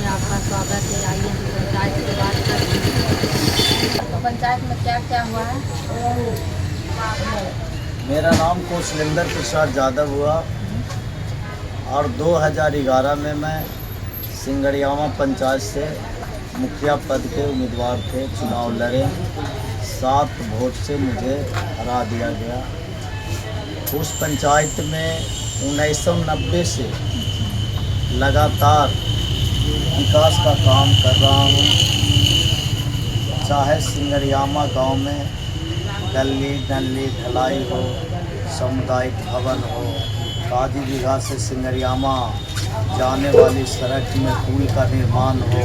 में आपका स्वागत है। आइए हम पंचायत से बात करते हैं। तो पंचायत में क्या क्या हुआ है? मेरा नाम कौशलेंद्र प्रसाद यादव हुआ और 2011 में मैं सिंगड़ियामा पंचायत से मुखिया पद के उम्मीदवार थे। चुनाव लड़े, 7 वोट से मुझे हरा दिया गया। उस पंचायत में 1990 से लगातार विकास का काम कर रहा हूँ। चाहे सिंगड़ियामा गांव में गली नली ढलाई हो, सामुदायिक भवन हो, काजी बीघा से सिंगड़ियामा जाने वाली सड़क में पुल का निर्माण हो,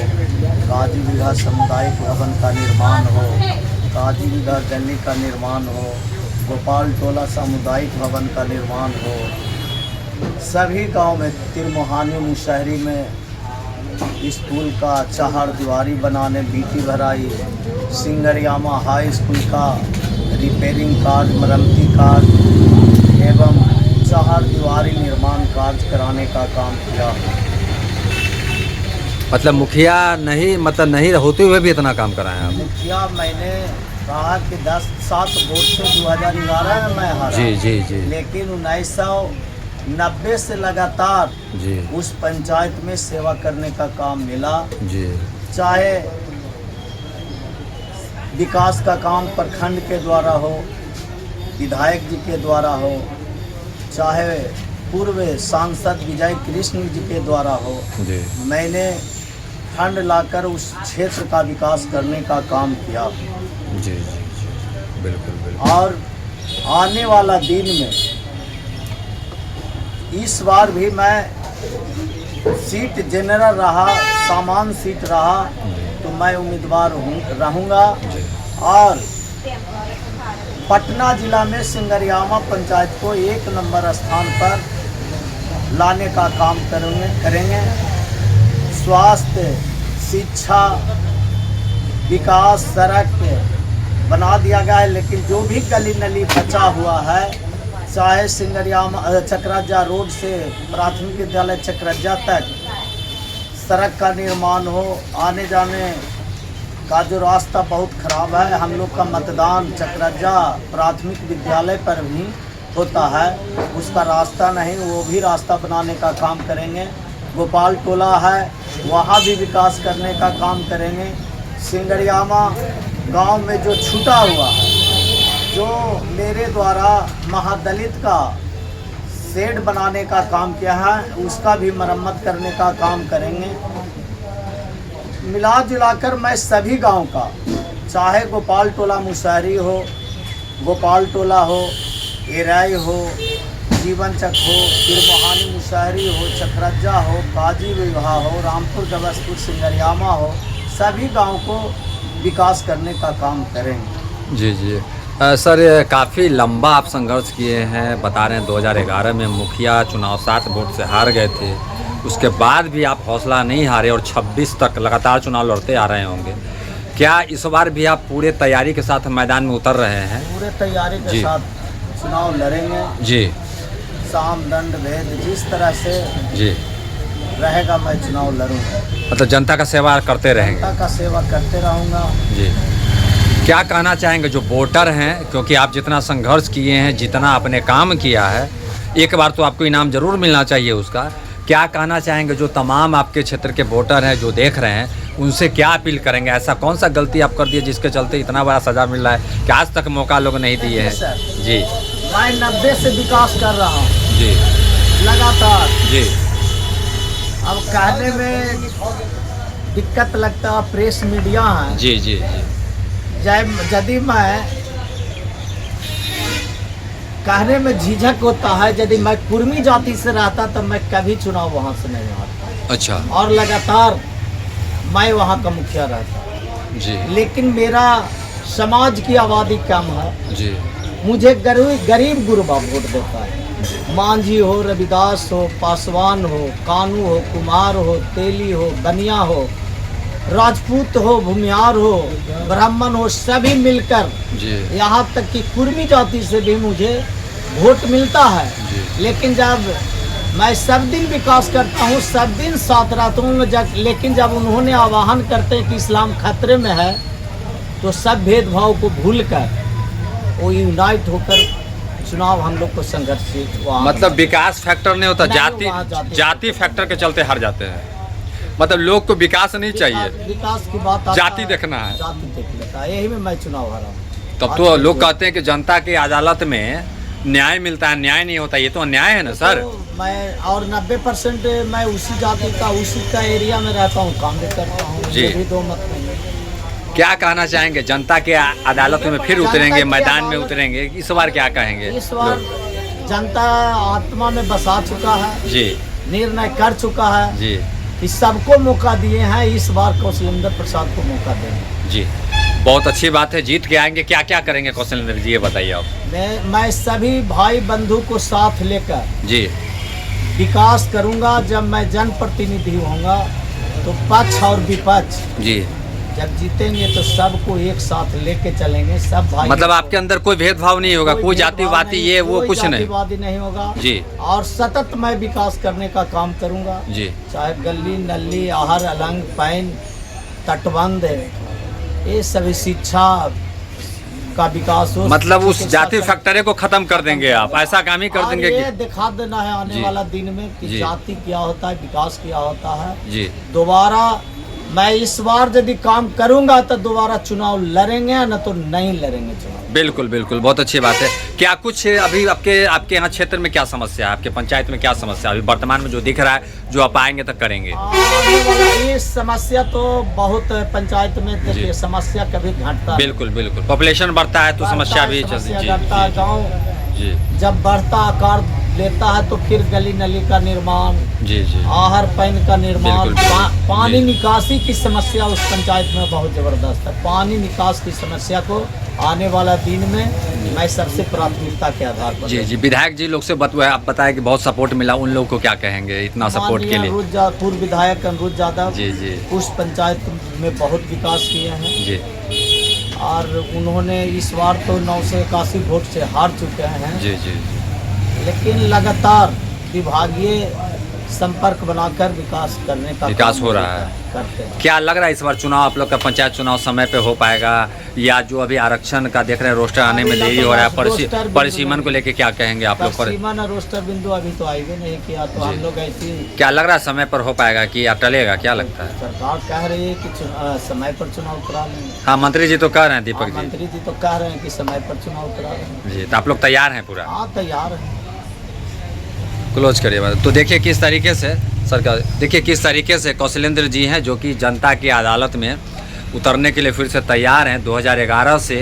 काजी बीघा सामुदायिक भवन का निर्माण हो, काजी बीघा गली का निर्माण हो, गोपाल टोला सामुदायिक भवन का निर्माण हो। सभी गांव में तिरमोहानी मुशहरी में स्कूल का चार दीवारी बनाने बीटी भराई, सिंगड़ियामा हाई स्कूल का रिपेयरिंग कार्य, मरम्मती कार्य एवं चार दीवारी निर्माण कार्य कराने का काम किया। मतलब मुखिया नहीं होते हुए भी इतना काम कराए आप? मुखिया मैंने कहा कि 7 वोट से 2011 में मैं हारा। जी। लेकिन 1990 से लगातार जी उस पंचायत में सेवा करने का काम मिला। जी चाहे विकास का काम प्रखंड के द्वारा हो, विधायक जी के द्वारा हो, चाहे पूर्व सांसद विजय कृष्ण जी के द्वारा हो, जी मैंने फंड लाकर उस क्षेत्र का विकास करने का काम किया। जी बिल्कुल। और आने वाला दिन में इस बार भी मैं सीट जनरल रहा, सामान्य सीट रहा तो मैं उम्मीदवार रहूँगा और पटना जिला में सिंगड़ियामा पंचायत को 1 नंबर स्थान पर लाने का काम करेंगे। स्वास्थ्य, शिक्षा, विकास, सड़क बना दिया गया है, लेकिन जो भी गली नली बचा हुआ है, चाहे सिंगड़ियामा चकराजा रोड से प्राथमिक विद्यालय चकराजा तक सड़क का निर्माण हो, आने जाने का जो रास्ता बहुत ख़राब है। हम लोग का मतदान चकराजा प्राथमिक विद्यालय पर भी होता है, उसका रास्ता नहीं, वो भी रास्ता बनाने का काम करेंगे। गोपाल टोला है, वहाँ भी विकास करने का काम करेंगे। सिंगड़ियामा गांव में जो छूटा हुआ है, जो मेरे द्वारा महादलित का शेड बनाने का काम किया है, उसका भी मरम्मत करने का काम करेंगे। मिला जुलाकर मैं सभी गांव का, चाहे गोपाल टोला मुशहरी हो, गोपाल टोला हो, एराई हो, जीवन चक हो, तिरमोहानी मुशहरी हो, चकराजा हो, काजी बीघा हो, रामपुर गवसपुर सिंगड़ियामा हो, सभी गांव को विकास करने का काम करेंगे। जी सर, काफ़ी लंबा आप संघर्ष किए हैं। बता रहे हैं 2011 में मुखिया चुनाव 7 वोट से हार गए थे, उसके बाद भी आप हौसला नहीं हारे और 26 तक लगातार चुनाव लड़ते आ रहे होंगे। क्या इस बार भी आप पूरे तैयारी के साथ मैदान में उतर रहे हैं? पूरे तैयारी के साथ चुनाव लड़ेंगे। जी, साम दंड भेद जिस तरह से जी रहेगा मैं चुनाव लड़ूंगा। मतलब जनता का सेवा करते रहेंगे? जनता का सेवा करते रहूँगा। जी, क्या कहना चाहेंगे जो वोटर हैं, क्योंकि आप जितना संघर्ष किए हैं, जितना आपने काम किया है, एक बार तो आपको इनाम ज़रूर मिलना चाहिए उसका। क्या कहना चाहेंगे जो तमाम आपके क्षेत्र के वोटर हैं जो देख रहे हैं, उनसे क्या अपील करेंगे? ऐसा कौन सा गलती आप कर दिए जिसके चलते इतना बड़ा सज़ा मिल रहा है कि आज तक मौका लोग नहीं दिए हैं? जी, मैं 90 से विकास कर रहा हूँ जी लगातार। जी अब कहने में दिक्कत लगता है, प्रेस मीडिया है। जी जी यदि मैं कहने में झिझक होता है, यदि मैं कुर्मी जाति से रहता तो मैं कभी चुनाव वहाँ से नहीं हारता। अच्छा। और लगातार मैं वहाँ का मुखिया रहता जी लेकिन मेरा समाज की आबादी कम है। जी मुझे गरीब गुरबा वोट देता है। मांझी हो, रविदास हो, पासवान हो, कानू हो, कुमार हो, तेली हो, बनिया हो, राजपूत हो, भूमियार हो, ब्राह्मण हो, सभी मिलकर यहाँ तक कि कुर्मी जाति से भी मुझे वोट मिलता है। लेकिन जब मैं सब दिन विकास करता हूँ, सब दिन साथ रहता हूँ। लेकिन जब उन्होंने आह्वान करते हैं कि इस्लाम खतरे में है, तो सब भेदभाव को भूलकर वो यूनाइट होकर चुनाव हम लोग को संघर्ष मतलब विकास फैक्टर नहीं होता, नहीं, वहाँ जाति फैक्टर के चलते हार जाते हैं। मतलब लोग को विकास नहीं चाहिए, विकास की बात जाति देखना है, जाति देखने का, यही में मैं चुनाव हारा हूँ। तब तो लोग कहते हैं कि जनता की अदालत में न्याय मिलता है, न्याय नहीं होता। ये तो अन्याय है ना सर। तो मैं और 90% मैं उसी जाति का, उसी का एरिया में रहता हूँ, काम भी करता हूँ, जी। ये भी दो मत नहीं है। क्या कहना चाहेंगे? जनता के अदालत में फिर उतरेंगे, मैदान में उतरेंगे, इस बार क्या कहेंगे? इस बार जनता आत्मा में बसा चुका है जी, निर्णय कर चुका है जी, कि सबको मौका दिए हैं, इस बार कौशलेंद्र प्रसाद को मौका देंगे। जी। बहुत अच्छी बात है, जीत के आएंगे। क्या क्या करेंगे कौशलेंद्र जी, ये बताइए आप। मैं सभी भाई बंधु को साथ लेकर जी, विकास करूंगा। जब मैं जनप्रतिनिधि होऊंगा तो पक्ष और विपक्ष जी, जब जीतेंगे तो सबको एक साथ लेके चलेंगे, सब भाई। मतलब आपके अंदर कोई भेदभाव नहीं होगा, कोई जातिवादी ये वो कुछ नहीं, जातिवादी नहीं होगा जी। और सतत मैं विकास करने का काम करूंगा जी, चाहे गली नली आहर अलंग पैन तटबंध ये सभी शिक्षा का विकास हो। मतलब उस जाति फैक्टरी को खत्म कर देंगे आप, ऐसा काम ही कर और देंगे ये दिखा देना है आने जी। वाला दिन में कि जी। जाति क्या होता है, विकास क्या होता है। जी, दोबारा मैं इस बार यदि काम करूंगा तो दोबारा चुनाव लड़ेंगे, न तो नहीं लड़ेंगे चुनाव। बिल्कुल बिल्कुल, बहुत अच्छी बात है। क्या कुछ अभी आपके यहाँ क्षेत्र में क्या समस्या है, आपके पंचायत में क्या समस्या है अभी वर्तमान में जो दिख रहा है, जो आप आएंगे तो करेंगे? ये समस्या तो बहुत पंचायत में देखिए, समस्या कभी घटता, बिल्कुल बिल्कुल, पॉपुलेशन बढ़ता है तो समस्या भी चलती है। घटता है। गाँव जी, जब बढ़ता आकार लेता है तो फिर गली नली का निर्माण, जी, जी, आहर पैन का निर्माण, बिल्कुल, पानी जी। निकासी की समस्या उस पंचायत में बहुत जबरदस्त है। पानी निकास की समस्या को आने वाला दिन में मैं सबसे प्राथमिकता के आधार पर। जी, जी। विधायक जी लोग से आप बताए कि बहुत सपोर्ट मिला, उन लोगों को क्या कहेंगे इतना सपोर्ट के लिए? पूर्व विधायक अनुरुद्ध यादव जी, जी, उस पंचायत में बहुत विकास किए हैं जी, और उन्होंने इस बार तो 981 वोट से हार चुके हैं। जी, जी, लेकिन लगातार विभागीय संपर्क बनाकर विकास करने का विकास काम हो रहा है। करते हैं। क्या लग रहा है इस बार चुनाव आप लोग का पंचायत चुनाव समय पे हो पाएगा, या जो अभी आरक्षण का देख रहे हैं रोस्टर आने में देरी हो रहा है, परिसीमन को लेके क्या कहेंगे आप लोग? परिसीमन और रोस्टर बिंदु अभी तो आए भी नहीं किया, तो हम लोग ऐसी क्या लग रहा है समय पर हो पाएगा कि या टलेगा, क्या लगता है? सरकार कह रही है कि समय पर चुनाव करा लेंगे। हाँ, मंत्री जी तो कह रहे हैं, दीपक जी। मंत्री जी तो कह रहे हैं कि समय पर चुनाव करा लेंगे। जी, तो आप लोग तैयार हैं पूरा? हाँ, तैयार है। क्लोज करिए बात। तो देखिए किस तरीके से सरकार, देखिए किस तरीके से कौशलेंद्र जी हैं जो कि जनता की अदालत में उतरने के लिए फिर से तैयार हैं। 2011 से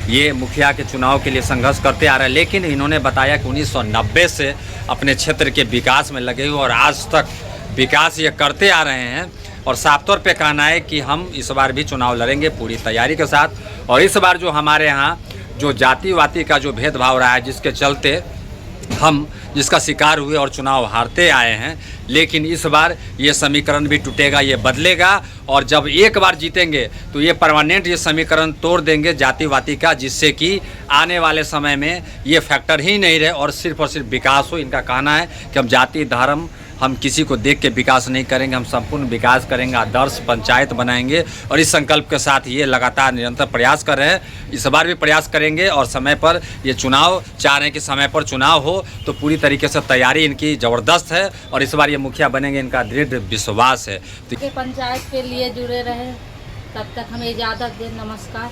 ये मुखिया के चुनाव के लिए संघर्ष करते आ रहे हैं, लेकिन इन्होंने बताया कि 1990 से अपने क्षेत्र के विकास में लगे हुए और आज तक विकास ये करते आ रहे हैं। और साफ तौर पे कहना है कि हम इस बार भी चुनाव लड़ेंगे पूरी तैयारी के साथ। और इस बार जो हमारे यहाँ जो जातिवादी का जो भेदभाव रहा है, जिसके चलते हम जिसका शिकार हुए और चुनाव हारते आए हैं, लेकिन इस बार ये समीकरण भी टूटेगा, ये बदलेगा। और जब एक बार जीतेंगे तो ये परमानेंट ये समीकरण तोड़ देंगे जातिवादी का, जिससे कि आने वाले समय में ये फैक्टर ही नहीं रहे और सिर्फ विकास हो। इनका कहना है कि हम जाति धर्म हम किसी को देख के विकास नहीं करेंगे, हम संपूर्ण विकास करेंगे, आदर्श पंचायत बनाएंगे। और इस संकल्प के साथ ये लगातार निरंतर प्रयास कर रहे हैं। इस बार भी प्रयास करेंगे और समय पर ये चुनाव चाह रहे हैं कि समय पर चुनाव हो, तो पूरी तरीके से तैयारी इनकी ज़बरदस्त है और इस बार ये मुखिया बनेंगे, इनका दृढ़ विश्वास है। पंचायत के लिए जुड़े रहे, तब तक हमें इजाज़त दें। नमस्कार।